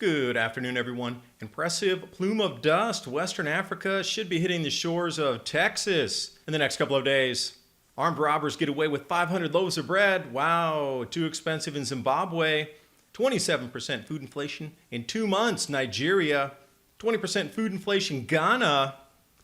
Good afternoon, everyone. Impressive plume of dust. Western Africa should be hitting the shores of Texas in the next couple of days. Armed robbers get away with 500 loaves of bread. Wow, too expensive in Zimbabwe. 27% food inflation in 2 months. Nigeria. 20% food inflation. Ghana.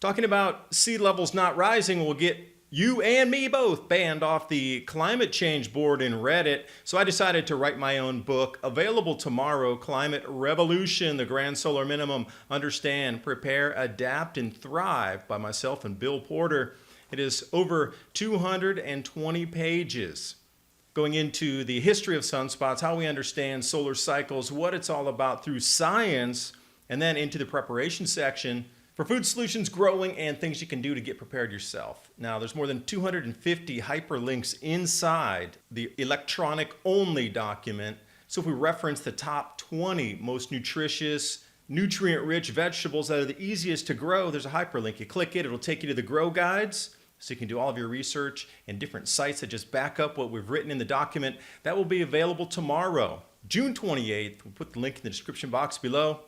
Talking about sea levels not rising will get you and me both banned off the climate change board in Reddit. So I decided to write my own book, available tomorrow, Climate Revolution, the Grand Solar Minimum, Understand, Prepare, Adapt, and Thrive, by myself and Bill Porter. It is over 220 pages, going into the history of sunspots, how we understand solar cycles, what it's all about through science, and then into the preparation section for food solutions, growing, and things you can do to get prepared yourself. Now, there's more than 250 hyperlinks inside the electronic-only document. So if we reference the top 20 most nutritious, nutrient-rich vegetables that are the easiest to grow, there's a hyperlink. You click it, it'll take you to the grow guides, so you can do all of your research and different sites that just back up what we've written in the document. That will be available tomorrow, June 28th. We'll put the link in the description box below.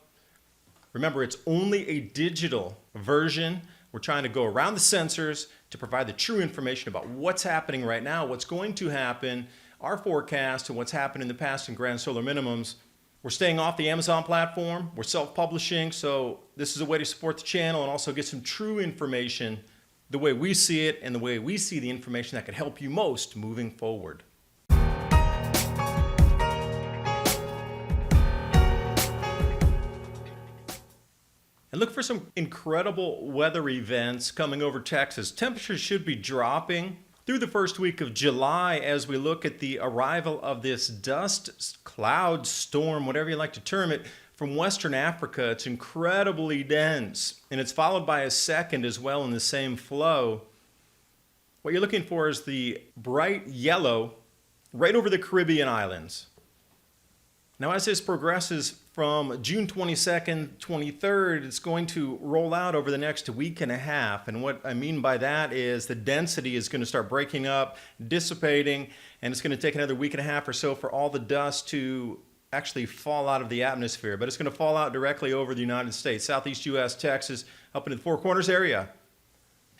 Remember, it's only a digital version. We're trying to go around the censors to provide the true information about what's happening right now, what's going to happen, our forecast, and what's happened in the past in grand solar minimums. We're staying off the Amazon platform. We're self-publishing, so this is a way to support the channel and also get some true information the way we see it and the way we see the information that could help you most moving forward. And look for some incredible weather events coming over Texas. Temperatures should be dropping through the first week of July as we look at the arrival of this dust cloud storm, whatever you like to term it, from Western Africa. It's incredibly dense, and it's followed by a second as well in the same flow. What you're looking for is the bright yellow right over the Caribbean islands. Now, as this progresses from June 22nd, 23rd, it's going to roll out over the next week and a half. And what I mean by that is the density is going to start breaking up, dissipating, and it's going to take another week and a half or so for all the dust to actually fall out of the atmosphere. But it's going to fall out directly over the United States, Southeast U.S., Texas, up into the Four Corners area.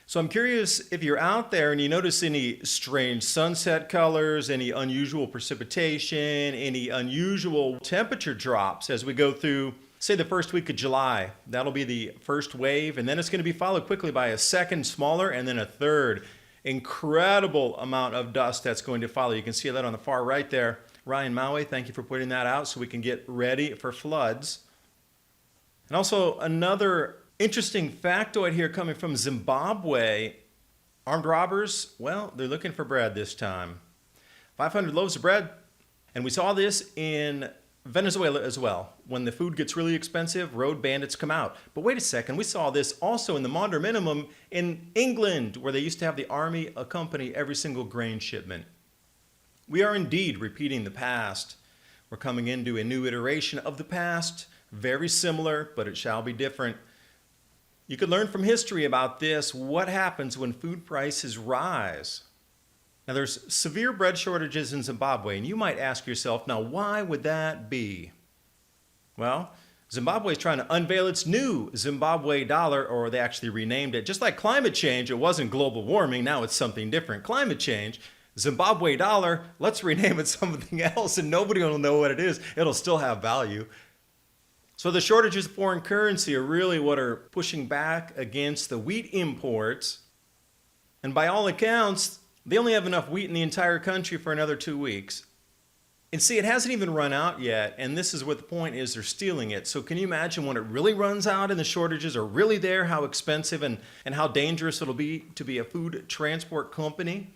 So I'm curious if you're out there and you notice any strange sunset colors, any unusual precipitation, any unusual temperature drops as we go through, say, the first week of July. That'll be the first wave, and then it's going to be followed quickly by a second, smaller, and then a third. Incredible amount of dust that's going to follow. You can see that on the far right there. Ryan Maui, thank you for putting that out so we can get ready for floods. And also another interesting factoid here coming from Zimbabwe. Armed robbers, well, they're looking for bread this time. 500 loaves of bread. And we saw this in Venezuela as well. When the food gets really expensive, road bandits come out. But wait a second, we saw this also in the Maunder Minimum in England, where they used to have the army accompany every single grain shipment. We are indeed repeating the past. We're coming into a new iteration of the past, very similar, but it shall be different. You could learn from history about this, what happens when food prices rise. Now, there's severe bread shortages in Zimbabwe, and you might ask yourself, now why would that be? Well, Zimbabwe is trying to unveil its new Zimbabwe Dollar, or they actually renamed it. Just like climate change, it wasn't global warming, now it's something different. Climate change, Zimbabwe Dollar, let's rename it something else, and nobody will know what it is. It'll still have value. So the shortages of foreign currency are really what are pushing back against the wheat imports. And by all accounts, they only have enough wheat in the entire country for another 2 weeks. And see, it hasn't even run out yet, and this is what the point is, they're stealing it. So can you imagine when it really runs out and the shortages are really there, how expensive and how dangerous it'll be to be a food transport company?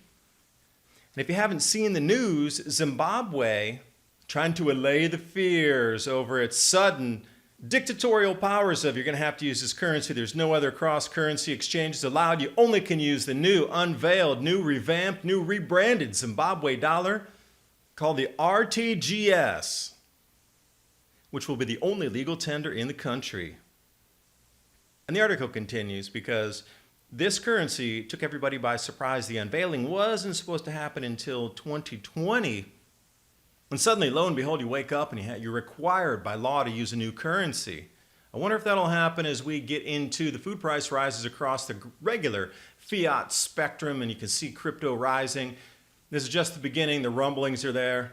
And if you haven't seen the news, Zimbabwe, trying to allay the fears over its sudden dictatorial powers of you're going to have to use this currency. There's no other cross-currency exchanges allowed. You only can use the new, unveiled, new revamped, new rebranded Zimbabwe dollar called the RTGS, which will be the only legal tender in the country. And the article continues because this currency took everybody by surprise. The unveiling wasn't supposed to happen until 2020. And suddenly, lo and behold, you wake up and you're required by law to use a new currency. I wonder if that'll happen as we get into the food price rises across the regular fiat spectrum, and you can see crypto rising. This is just the beginning. The rumblings are there.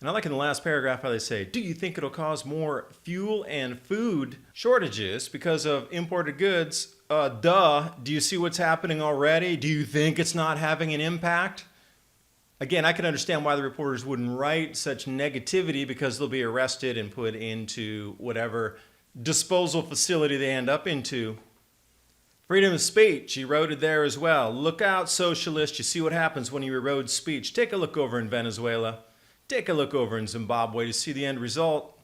And I like in the last paragraph how they say, do you think it'll cause more fuel and food shortages because of imported goods? Duh. Do you see what's happening already? Do you think it's not having an impact? Again, I can understand why the reporters wouldn't write such negativity, because they'll be arrested and put into whatever disposal facility they end up into. Freedom of speech, he wrote it there as well. Look out, socialists. You see what happens when you erode speech. Take a look over in Venezuela. Take a look over in Zimbabwe to see the end result.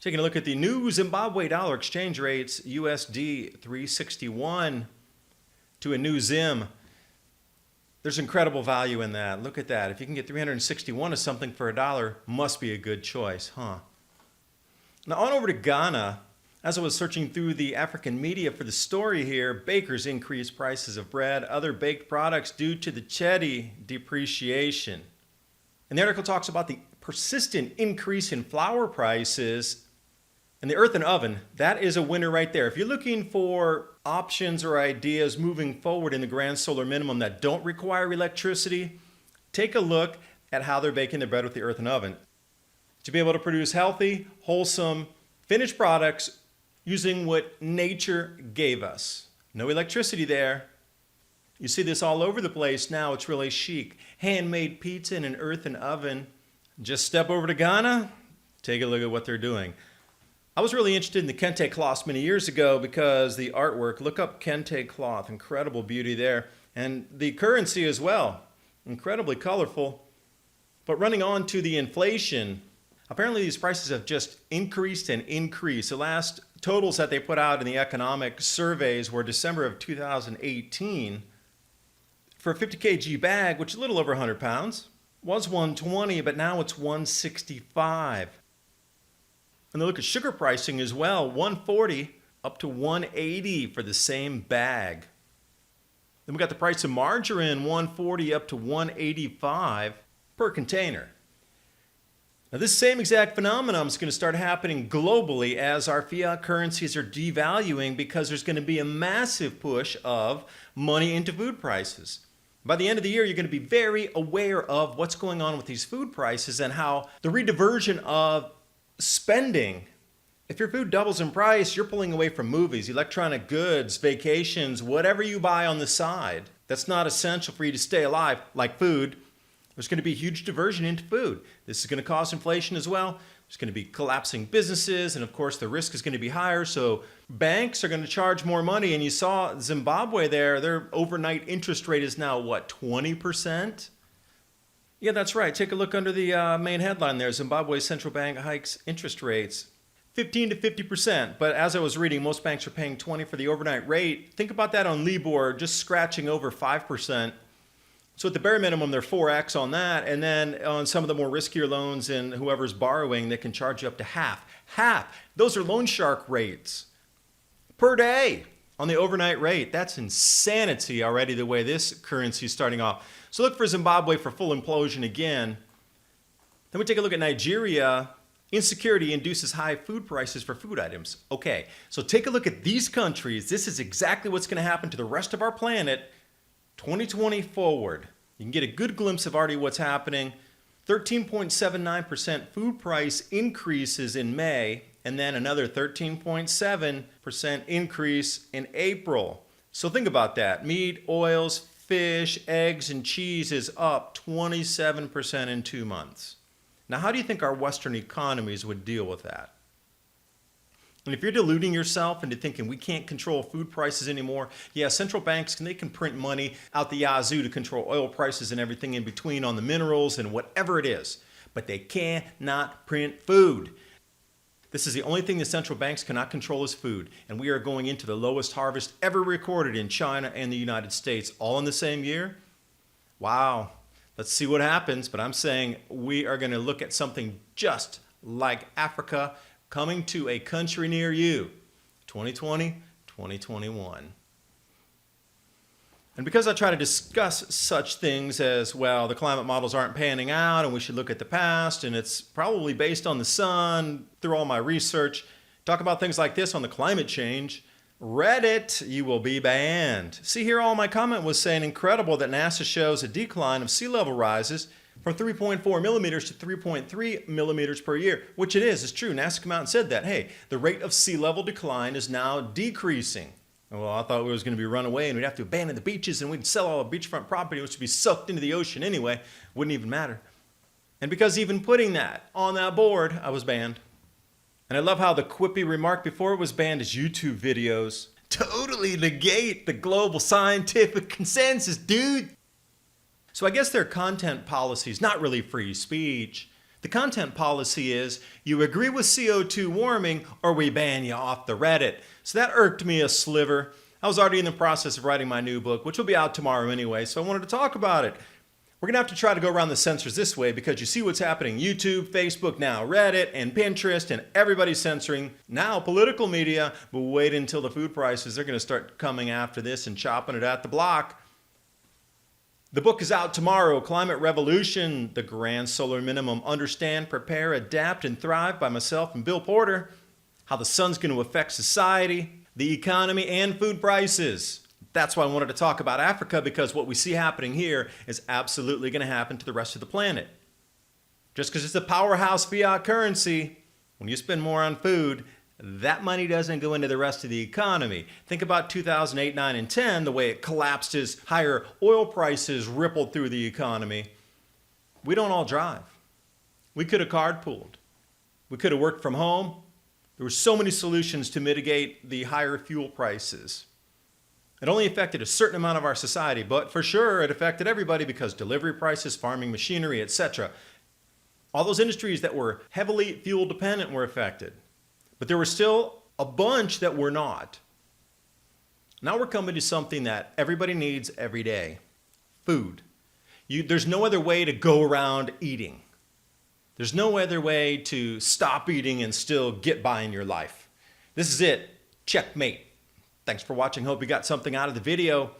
Taking a look at the new Zimbabwe dollar exchange rates, USD 361 to a new Zim. There's incredible value in that. Look at that. If you can get 361 of something for $1, must be a good choice, huh? Now on over to Ghana. As I was searching through the African media for the story here, bakers increased prices of bread, other baked products due to the cedi depreciation. And the article talks about the persistent increase in flour prices, and the earthen oven. That is a winner right there. If you're looking for options or ideas moving forward in the grand solar minimum that don't require electricity, take a look at how they're baking their bread with the earthen oven. To be able to produce healthy, wholesome, finished products using what nature gave us. No electricity there. You see this all over the place now. It's really chic. Handmade pizza in an earthen oven. Just step over to Ghana, take a look at what they're doing. I was really interested in the kente cloths many years ago because the artwork, look up kente cloth, incredible beauty there. And the currency as well, incredibly colorful. But running on to the inflation, apparently these prices have just increased and increased. The last totals that they put out in the economic surveys were December of 2018. For a 50 kg bag, which is a little over 100 pounds, was 120, but now it's 165. And they look at sugar pricing as well, 140 up to 180 for the same bag. Then we got the price of margarine, 140 up to 185 per container. Now this same exact phenomenon is going to start happening globally as our fiat currencies are devaluing, because there's going to be a massive push of money into food prices. By the end of the year, you're going to be very aware of what's going on with these food prices and how the rediversion of spending. If your food doubles in price, you're pulling away from movies, electronic goods, vacations, whatever you buy on the side that's not essential for you to stay alive, like food. There's going to be a huge diversion into food. This is going to cause inflation as well. There's going to be collapsing businesses, and of course the risk is going to be higher, so banks are going to charge more money. And you saw Zimbabwe there, their overnight interest rate is now what, 20%? Yeah, that's right. Take a look under the main headline there. Zimbabwe's central bank hikes interest rates 15 to 50%. But as I was reading, most banks are paying 20 for the overnight rate. Think about that on LIBOR, just scratching over 5%. So at the bare minimum, they're 4x on that. And then on some of the more riskier loans and whoever's borrowing, they can charge you up to half. Half. Those are loan shark rates per day on the overnight rate. That's insanity already, the way this currency is starting off. So look for Zimbabwe for full implosion again. Then we take a look at Nigeria. Insecurity induces high food prices for food items. Okay, so take a look at these countries. This is exactly what's going to happen to the rest of our planet 2020 forward. You can get a good glimpse of already what's happening. 13.79% food price increases in May, and then another 13.7% increase in April. So think about that. Meat, oils, fish, eggs, and cheese is up 27% in 2 months. Now, how do you think our Western economies would deal with that? And if you're deluding yourself into thinking we can't control food prices anymore, yeah, central banks, they can print money out the yazoo to control oil prices and everything in between on the minerals and whatever it is. But they cannot print food. This is the only thing the central banks cannot control is food. And we are going into the lowest harvest ever recorded in China and the United States, all in the same year. Wow. Let's see what happens. But I'm saying we are going to look at something just like Africa coming to a country near you, 2020, 2021. And because I try to discuss such things as, well, the climate models aren't panning out and we should look at the past and it's probably based on the sun through all my research, talk about things like this on the climate change, Reddit, you will be banned. See here, all my comment was saying incredible that NASA shows a decline of sea level rises from 3.4 millimeters to 3.3 millimeters per year, which it is. It's true. NASA came out and said that, hey, the rate of sea level decline is now decreasing. Well, I thought we was going to be run away and we'd have to abandon the beaches and we'd sell all the beachfront property, which would be sucked into the ocean anyway. Wouldn't even matter. And because even putting that on that board, I was banned. And I love how the quippy remark before it was banned is YouTube videos totally negate the global scientific consensus, dude. So I guess their content policy is not really free speech. The content policy is you agree with CO2 warming or we ban you off the Reddit. So that irked me a sliver. I was already in the process of writing my new book, which will be out tomorrow anyway, so I wanted to talk about it. We're going to have to try to go around the censors this way because you see what's happening. YouTube, Facebook now, Reddit, and Pinterest, and everybody's censoring. Now political media, but wait until the food prices. They're going to start coming after this and chopping it at the block. The book is out tomorrow, Climate Revolution, The Grand Solar Minimum, Understand, Prepare, Adapt, and Thrive by myself and Bill Porter. How the sun's going to affect society, the economy, and food prices. That's why I wanted to talk about Africa, because what we see happening here is absolutely going to happen to the rest of the planet. Just because it's a powerhouse fiat currency, when you spend more on food, that money doesn't go into the rest of the economy. Think about 2008, 9, and 10, the way it collapsed as higher oil prices rippled through the economy. We don't all drive. We could have carpooled. We could have worked from home. There were so many solutions to mitigate the higher fuel prices. It only affected a certain amount of our society, but for sure it affected everybody because delivery prices, farming machinery, etc. All those industries that were heavily fuel dependent were affected. But there were still a bunch that were not. Now we're coming to something that everybody needs every day. Food. There's no other way to go around eating. There's no other way to stop eating and still get by in your life. This is it. Checkmate. Thanks for watching. Hope you got something out of the video.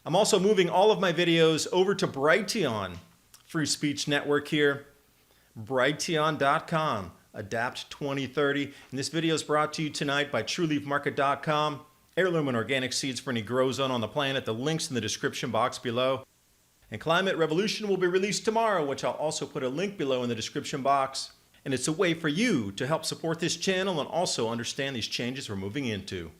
I'm also moving all of my videos over to Brighteon, free speech network here. Brighteon.com. Adapt 2030. And this video is brought to you tonight by TrueLeafMarket.com. Heirloom and organic seeds for any grow zone on the planet. The link's in the description box below. And Climate Revolution will be released tomorrow, which I'll also put a link below in the description box. And it's a way for you to help support this channel and also understand these changes we're moving into.